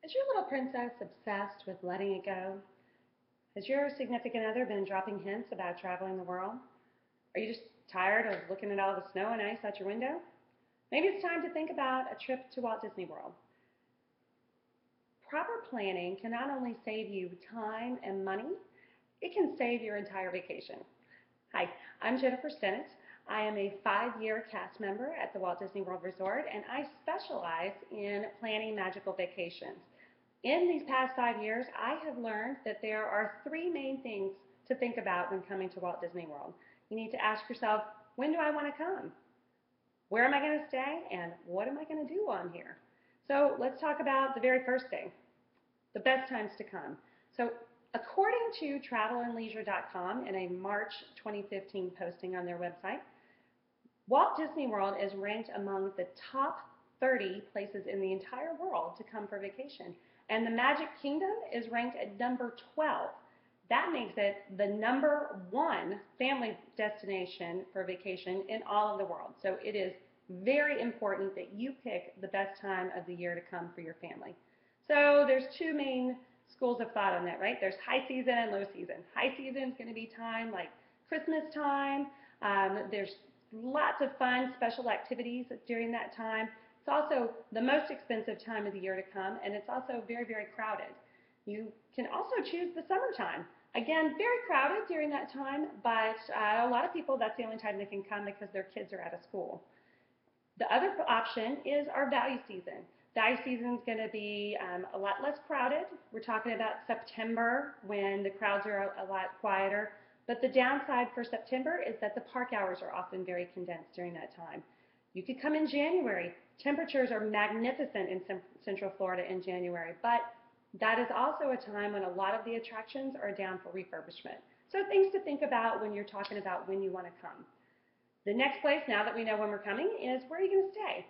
Is your little princess obsessed with letting it go? Has your significant other been dropping hints about traveling the world? Are you just tired of looking at all the snow and ice out your window? Maybe it's time to think about a trip to Walt Disney World. Proper planning can not only save you time and money, it can save your entire vacation. Hi, I'm Jennifer Stennett. I am a 5-year cast member at the Walt Disney World Resort, and I specialize in planning magical vacations. In these past 5 years, I have learned that there are three main things to think about when coming to Walt Disney World. You need to ask yourself, when do I want to come? Where am I going to stay? And what am I going to do while I'm here? So let's talk about the very first thing, the best times to come. So according to travelandleisure.com in a March 2015 posting on their website, Walt Disney World is ranked among the top 30 places in the entire world to come for vacation. And the Magic Kingdom is ranked at number 12. That makes it the number one family destination for vacation in all of the world. So it is very important that you pick the best time of the year to come for your family. So there's two main schools of thought on that, right? There's high season and low season. High season is going to be time like Christmas time. There's lots of fun special activities during that time. It's also the most expensive time of the year to come, and it's also very, very crowded. You can also choose the summertime. Again, very crowded during that time, but a lot of people, that's the only time they can come because their kids are out of school. The other option is our value season. Value season is going to be a lot less crowded. We're talking about September when the crowds are a lot quieter. But the downside for September is that the park hours are often very condensed during that time. You could come in January. Temperatures are magnificent in Central Florida in January, but that is also a time when a lot of the attractions are down for refurbishment. So things to think about when you're talking about when you want to come. The next place, now that we know when we're coming, is where are you going to stay?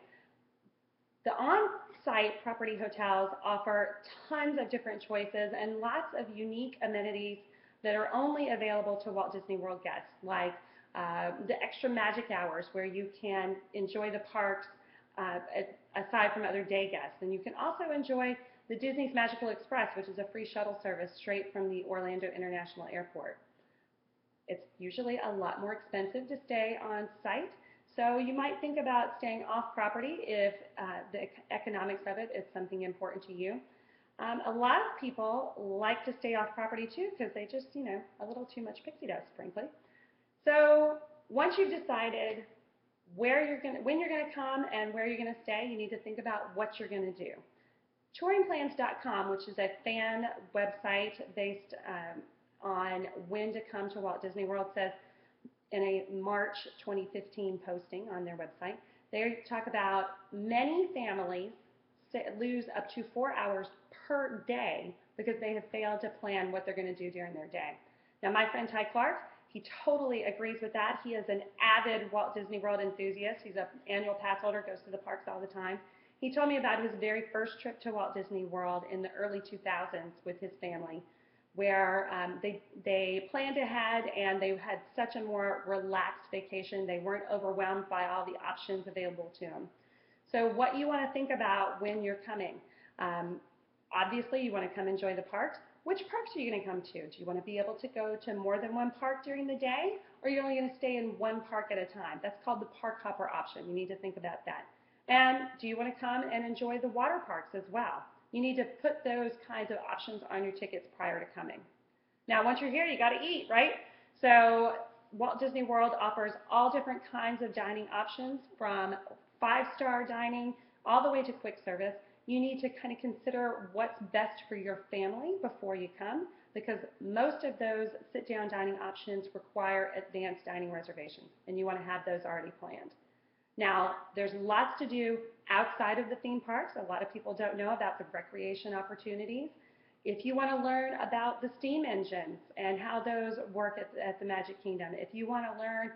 The on-site property hotels offer tons of different choices and lots of unique amenities that are only available to Walt Disney World guests, like the extra magic hours where you can enjoy the parks aside from other day guests. And you can also enjoy the Disney's Magical Express, which is a free shuttle service straight from the Orlando International Airport. It's usually a lot more expensive to stay on site, so you might think about staying off property if the economics of it is something important to you. A lot of people like to stay off property too because they just, a little too much pixie dust, frankly. So once you've decided when you're going to come and where you're going to stay, you need to think about what you're going to do. Touringplans.com, which is a fan website based on when to come to Walt Disney World, says in a March 2015 posting on their website, they talk about many families lose up to 4 hours per day because they have failed to plan what they're going to do during their day. Now, my friend Ty Clark, he totally agrees with that. He is an avid Walt Disney World enthusiast. He's an annual pass holder, goes to the parks all the time. He told me about his very first trip to Walt Disney World in the early 2000s with his family, where they planned ahead and they had such a more relaxed vacation. They weren't overwhelmed by all the options available to them. So what you want to think about when you're coming. Obviously, you want to come enjoy the parks. Which parks are you going to come to? Do you want to be able to go to more than one park during the day, or are you only going to stay in one park at a time? That's called the park hopper option. You need to think about that. And do you want to come and enjoy the water parks as well? You need to put those kinds of options on your tickets prior to coming. Now, once you're here, you got to eat, right? So Walt Disney World offers all different kinds of dining options, from 5-star dining all the way to quick service. You need to kind of consider what's best for your family before you come, because most of those sit-down dining options require advanced dining reservations, and you want to have those already planned. Now, there's lots to do outside of the theme parks. A lot of people don't know about the recreation opportunities. If you want to learn about the steam engines and how those work at the Magic Kingdom, if you want to learn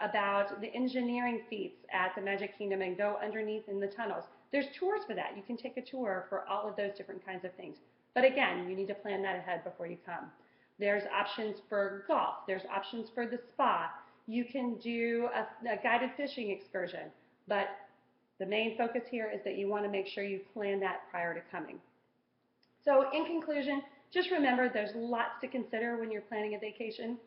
about the engineering feats at the Magic Kingdom and go underneath in the tunnels, there's tours for that. You can take a tour for all of those different kinds of things. But again, you need to plan that ahead before you come. There's options for golf. There's options for the spa. You can do a guided fishing excursion. But the main focus here is that you want to make sure you plan that prior to coming. So in conclusion, just remember there's lots to consider when you're planning a vacation.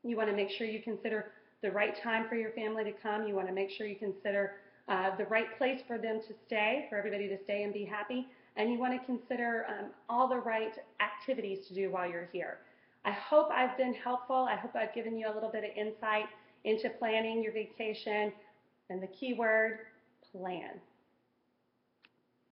You want to make sure you consider the right time for your family to come. You want to make sure you consider the right place for them to stay, for everybody to stay and be happy. And you want to consider all the right activities to do while you're here. I hope I've been helpful. I hope I've given you a little bit of insight into planning your vacation. And the key word, plan.